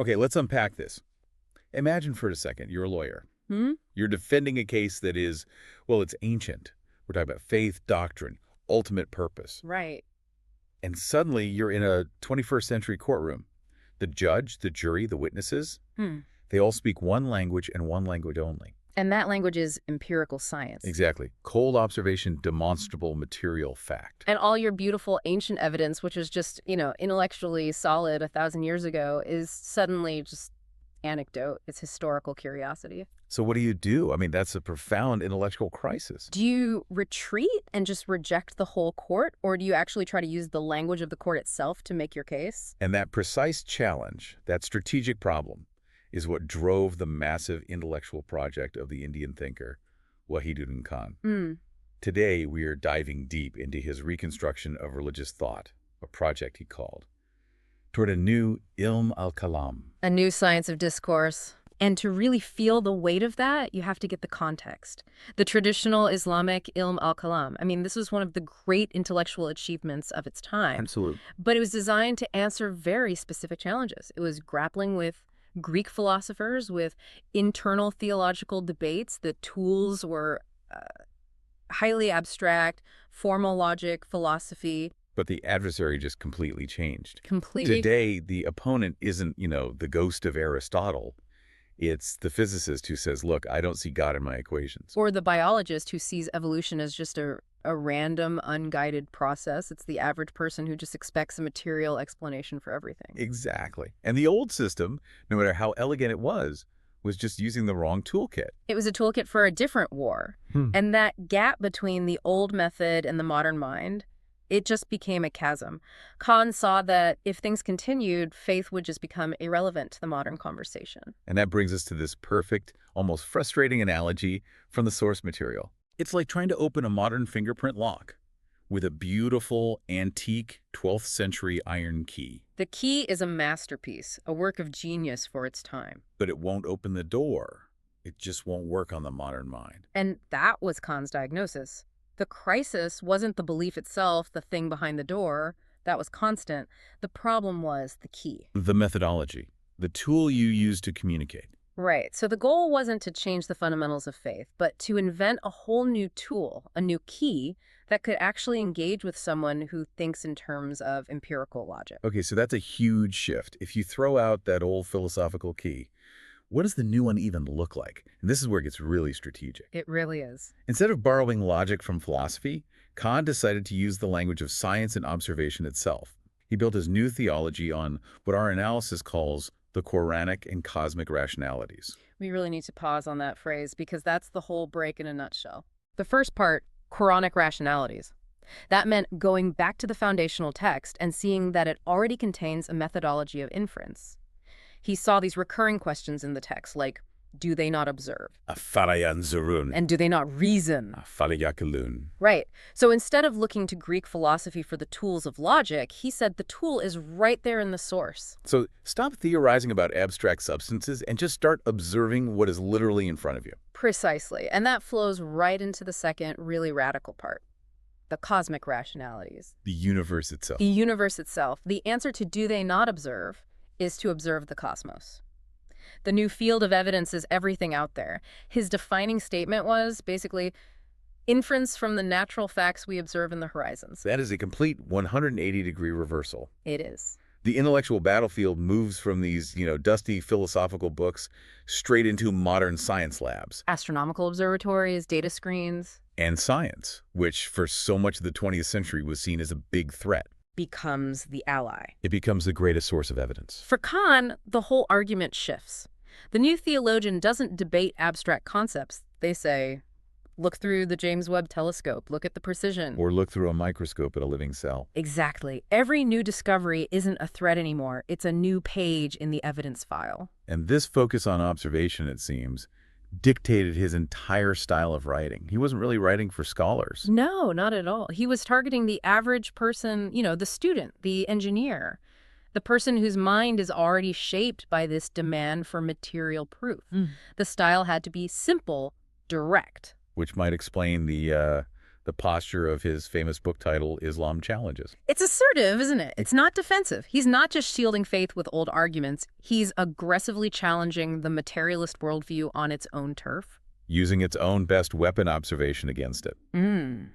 Okay, let's unpack this. Imagine for a second, you're a lawyer. Hmm? You're defending a case that is, well, it's ancient. We're talking about faith, doctrine, ultimate purpose. Right. And suddenly you're in a 21st century courtroom. The judge, the jury, the witnesses, Hmm. they all speak one language and one language only. And that language is empirical science. Exactly. Cold observation, demonstrable material fact. And all your beautiful ancient evidence, which was just, intellectually solid 1,000 years ago, is suddenly just anecdote. It's historical curiosity. So what do you do? I mean, that's a profound intellectual crisis. Do you retreat and just reject the whole court, or do you actually try to use the language of the court itself to make your case? And that precise challenge, that strategic problem, is what drove the massive intellectual project of the Indian thinker, Wahiduddin Khan. Mm. Today, we are diving deep into his reconstruction of religious thought, a project he called, toward a new ilm al-kalam. A new science of discourse. And to really feel the weight of that, you have to get the context. The traditional Islamic ilm al-kalam. I mean, this was one of the great intellectual achievements of its time. Absolutely. But it was designed to answer very specific challenges. It was grappling with Greek philosophers, with internal theological debates. The tools were highly abstract, formal logic, philosophy. But the adversary just completely changed. Completely. Today, the opponent isn't, the ghost of Aristotle. It's the physicist who says, look, I don't see God in my equations. Or the biologist who sees evolution as just a random, unguided process. It's the average person who just expects a material explanation for everything. Exactly. And the old system, no matter how elegant it was just using the wrong toolkit. It was a toolkit for a different war. And that gap between the old method and the modern mind, it just became a chasm. Khan saw that if things continued, faith would just become irrelevant to the modern conversation. And that brings us to this perfect, almost frustrating analogy from the source material. It's like trying to open a modern fingerprint lock with a beautiful, antique 12th century iron key. The key is a masterpiece, a work of genius for its time. But it won't open the door. It just won't work on the modern mind. And that was Khan's diagnosis. The crisis wasn't the belief itself, the thing behind the door. That was constant. The problem was the key. The methodology, the tool you use to communicate. Right. So the goal wasn't to change the fundamentals of faith, but to invent a whole new tool, a new key that could actually engage with someone who thinks in terms of empirical logic. Okay, so that's a huge shift. If you throw out that old philosophical key, what does the new one even look like? And this is where it gets really strategic. It really is. Instead of borrowing logic from philosophy, Kant decided to use the language of science and observation itself. He built his new theology on what our analysis calls the Quranic and cosmic rationalities. We really need to pause on that phrase because that's the whole break in a nutshell. The first part, Quranic rationalities. That meant going back to the foundational text and seeing that it already contains a methodology of inference. He saw these recurring questions in the text, like, do they not observe? Afarayan zurun. And do they not reason? Afalayakalun. Right. So instead of looking to Greek philosophy for the tools of logic, he said the tool is right there in the source. So stop theorizing about abstract substances and just start observing what is literally in front of you. Precisely. And that flows right into the second really radical part, the cosmic rationalities. The universe itself. The universe itself. The answer to do they not observe is to observe the cosmos. The new field of evidence is everything out there. His defining statement was basically inference from the natural facts we observe in the horizons. That is a complete 180-degree reversal. It is. The intellectual battlefield moves from these, dusty philosophical books straight into modern science labs. Astronomical observatories, data screens. And science, which for so much of the 20th century was seen as a big threat. Becomes the ally. It becomes the greatest source of evidence. For Khan, the whole argument shifts. The new theologian doesn't debate abstract concepts. They say, look through the James Webb telescope, look at the precision. Or look through a microscope at a living cell. Exactly. Every new discovery isn't a threat anymore. It's a new page in the evidence file. And this focus on observation, it seems, dictated his entire style of writing. He wasn't really writing for scholars. No, not at all. He was targeting the average person, the student, the engineer, the person whose mind is already shaped by this demand for material proof. The style had to be simple, direct. Which might explain the The posture of his famous book title, Islam Challenges. It's assertive, isn't it? It's not defensive. He's not just shielding faith with old arguments. He's aggressively challenging the materialist worldview on its own turf. Using its own best weapon observation against it.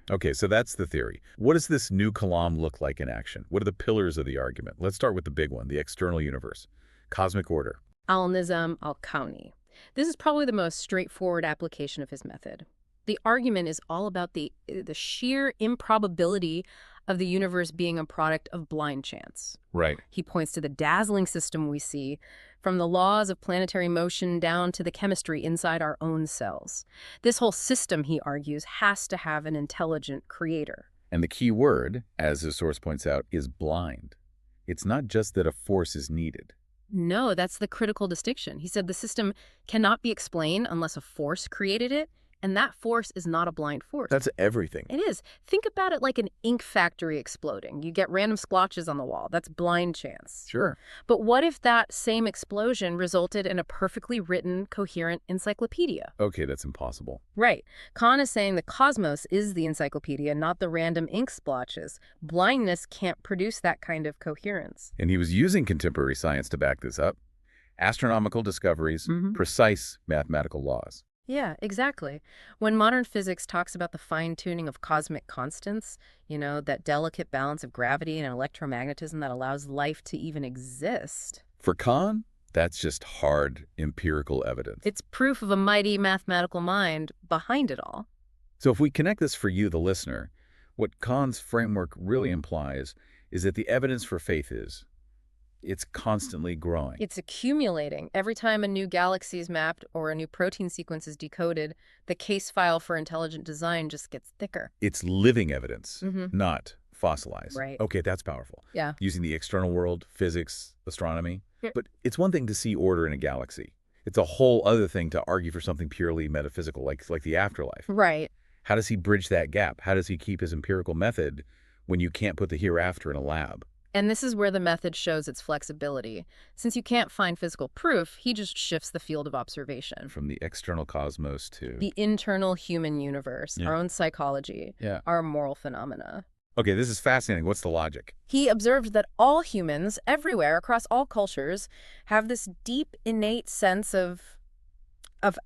Okay, so that's the theory. What does this new Kalam look like in action? What are the pillars of the argument? Let's start with the big one, the external universe. Cosmic order. Al-Nizam al-Kawni. This is probably the most straightforward application of his method. The argument is all about the sheer improbability of the universe being a product of blind chance. Right. He points to the dazzling system we see, from the laws of planetary motion down to the chemistry inside our own cells. This whole system, he argues, has to have an intelligent creator. And the key word, as the source points out, is blind. It's not just that a force is needed. No, that's the critical distinction. He said the system cannot be explained unless a force created it, and that force is not a blind force. That's everything. It is. Think about it like an ink factory exploding. You get random splotches on the wall. That's blind chance. Sure. But what if that same explosion resulted in a perfectly written, coherent encyclopedia? Okay, that's impossible. Right. Khan is saying the cosmos is the encyclopedia, not the random ink splotches. Blindness can't produce that kind of coherence. And he was using contemporary science to back this up. Astronomical discoveries, precise mathematical laws. Yeah, exactly. When modern physics talks about the fine-tuning of cosmic constants, that delicate balance of gravity and electromagnetism that allows life to even exist. For Khan, that's just hard empirical evidence. It's proof of a mighty mathematical mind behind it all. So if we connect this for you, the listener, what Khan's framework really implies is that the evidence for faith it's constantly growing. It's accumulating. Every time a new galaxy is mapped or a new protein sequence is decoded, the case file for intelligent design just gets thicker. It's living evidence, not fossilized. Right. Okay, that's powerful. Yeah. Using the external world, physics, astronomy. Yeah. But it's one thing to see order in a galaxy. It's a whole other thing to argue for something purely metaphysical, like the afterlife. Right. How does he bridge that gap? How does he keep his empirical method when you can't put the hereafter in a lab? And this is where the method shows its flexibility. Since you can't find physical proof, he just shifts the field of observation. From the external cosmos to the internal human universe, Yeah. our own psychology, Yeah. our moral phenomena. Okay, this is fascinating. What's the logic? He observed that all humans, everywhere, across all cultures, have this deep, innate sense of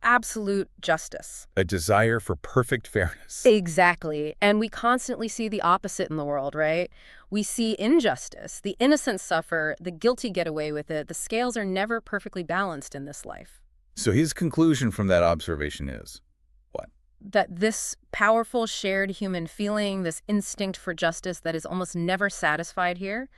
absolute justice. A desire for perfect fairness. Exactly. And we constantly see the opposite in the world, right? We see injustice. The innocent suffer, the guilty get away with it. The scales are never perfectly balanced in this life. So his conclusion from that observation is what? That this powerful shared human feeling, this instinct for justice that is almost never satisfied here,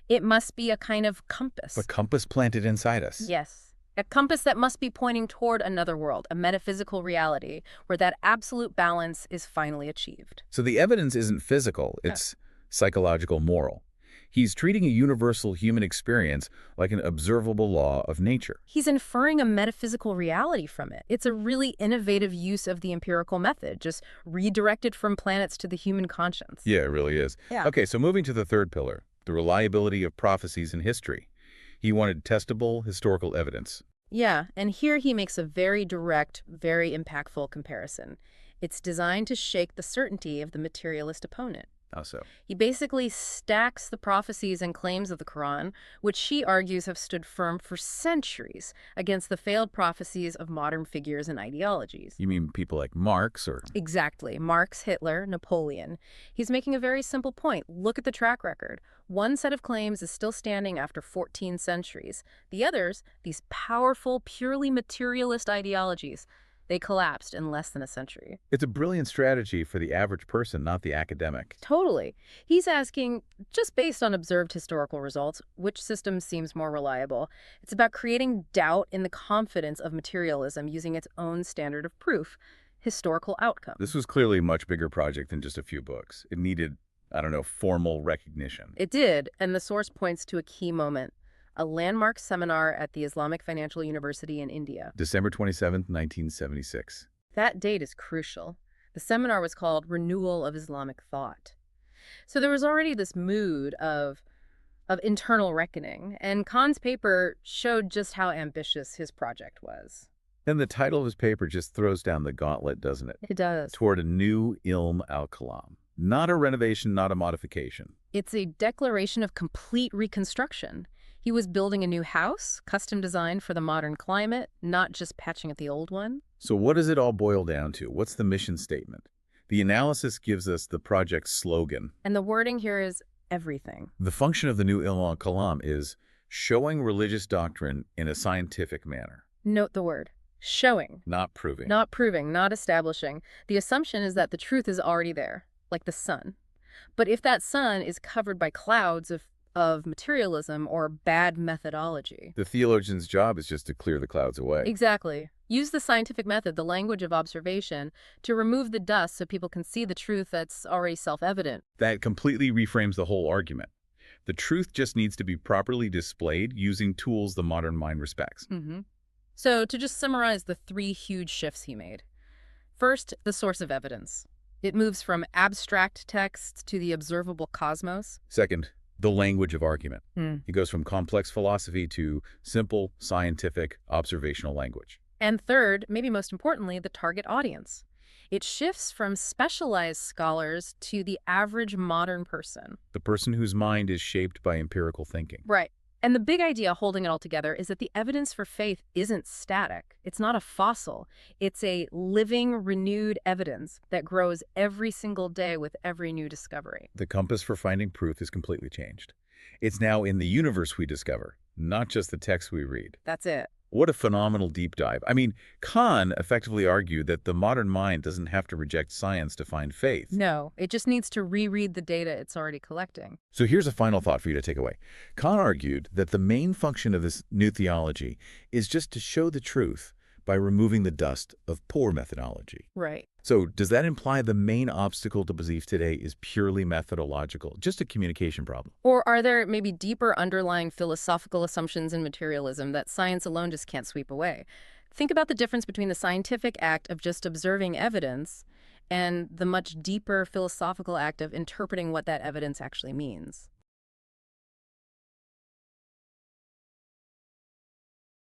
it must be a kind of compass. A compass planted inside us. Yes. A compass that must be pointing toward another world, a metaphysical reality, where that absolute balance is finally achieved. So the evidence isn't physical, it's psychological, moral. He's treating a universal human experience like an observable law of nature. He's inferring a metaphysical reality from it. It's a really innovative use of the empirical method, just redirected from planets to the human conscience. Yeah, it really is. Yeah. Okay, so moving to the third pillar, the reliability of prophecies in history. He wanted testable historical evidence. Yeah, and here he makes a very direct, very impactful comparison. It's designed to shake the certainty of the materialist opponent. How so? He basically stacks the prophecies and claims of the Quran, which he argues have stood firm for centuries, against the failed prophecies of modern figures and ideologies. You mean people like Marx or... Exactly. Marx, Hitler, Napoleon. He's making a very simple point. Look at the track record. One set of claims is still standing after 14 centuries. The others, these powerful, purely materialist ideologies, they collapsed in less than a century. It's a brilliant strategy for the average person, not the academic. Totally. He's asking, just based on observed historical results, which system seems more reliable? It's about creating doubt in the confidence of materialism using its own standard of proof, historical outcome. This was clearly a much bigger project than just a few books. It needed, formal recognition. It did, and the source points to a key moment. A landmark seminar at the Islamic Financial University in India. December 27, 1976. That date is crucial. The seminar was called Renewal of Islamic Thought. So there was already this mood of internal reckoning, and Khan's paper showed just how ambitious his project was. And the title of his paper just throws down the gauntlet, doesn't it? It does. Toward a new Ilm al-Kalam. Not a renovation, not a modification. It's a declaration of complete reconstruction. He was building a new house, custom designed for the modern climate, not just patching at the old one. So what does it all boil down to? What's the mission statement? The analysis gives us the project's slogan. And the wording here is everything. The function of the new Ilm al-Kalam is showing religious doctrine in a scientific manner. Note the word. Showing. Not proving. Not proving, not establishing. The assumption is that the truth is already there, like the sun. But if that sun is covered by clouds of materialism or bad methodology. The theologian's job is just to clear the clouds away. Exactly. Use the scientific method, the language of observation, to remove the dust so people can see the truth that's already self-evident. That completely reframes the whole argument. The truth just needs to be properly displayed using tools the modern mind respects. So to just summarize the three huge shifts he made. First, the source of evidence. It moves from abstract texts to the observable cosmos. Second, the language of argument. It goes from complex philosophy to simple, scientific, observational language. And third, maybe most importantly, the target audience. It shifts from specialized scholars to the average modern person. The person whose mind is shaped by empirical thinking. Right. And the big idea holding it all together is that the evidence for faith isn't static. It's not a fossil. It's a living, renewed evidence that grows every single day with every new discovery. The compass for finding proof is completely changed. It's now in the universe we discover, not just the text we read. That's it. What a phenomenal deep dive. I mean, Kant effectively argued that the modern mind doesn't have to reject science to find faith. No, it just needs to reread the data it's already collecting. So here's a final thought for you to take away. Kant argued that the main function of this new theology is just to show the truth by removing the dust of poor methodology. Right. So does that imply the main obstacle to belief today is purely methodological, just a communication problem? Or are there maybe deeper underlying philosophical assumptions in materialism that science alone just can't sweep away? Think about the difference between the scientific act of just observing evidence and the much deeper philosophical act of interpreting what that evidence actually means.